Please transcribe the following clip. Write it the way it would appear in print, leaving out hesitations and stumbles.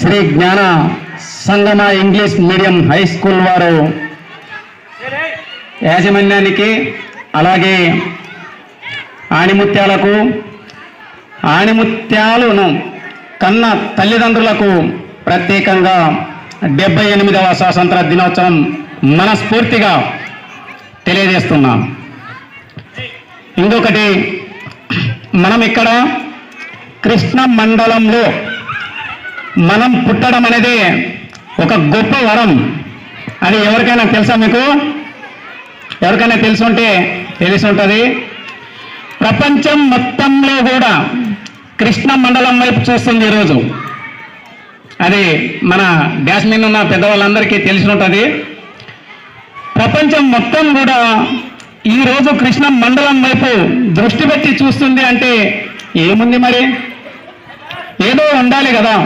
శ్రీ జ్ఞాన సంగమ English medium high school వారు యాజమాన్యానికి అలాగే ఆణిముత్యాలకు ఆణిముత్యాలను కన్న తల్లిదండ్రులకు ప్రత్యేకంగా 78వ స్వాతంత్ర దినోత్సవం మనస్ఫూర్తిగా తెలియజేస్తున్నాం. ఇంకొకటి, మనం ఇక్కడ కృష్ణ మండలంలో మనం పుట్టడం అనేది ఒక గొప్ప వరం అని ఎవరికైనా తెలుసా? మీకు ఎవరికైనా తెలిసి ఉంటుంది. ప్రపంచం మొత్తంలో కూడా కృష్ణ మండలం వైపు చూస్తుంది ఈరోజు. అది మన డ్యాష్ మీద ఉన్న పెద్దవాళ్ళందరికీ తెలిసి ఉంటుంది. ప్రపంచం మొత్తం కూడా ఈరోజు కృష్ణ మండలం వైపు దృష్టి పెట్టి చూస్తుంది అంటే ఏముంది మరి? ఏదో ఉండాలి కదా.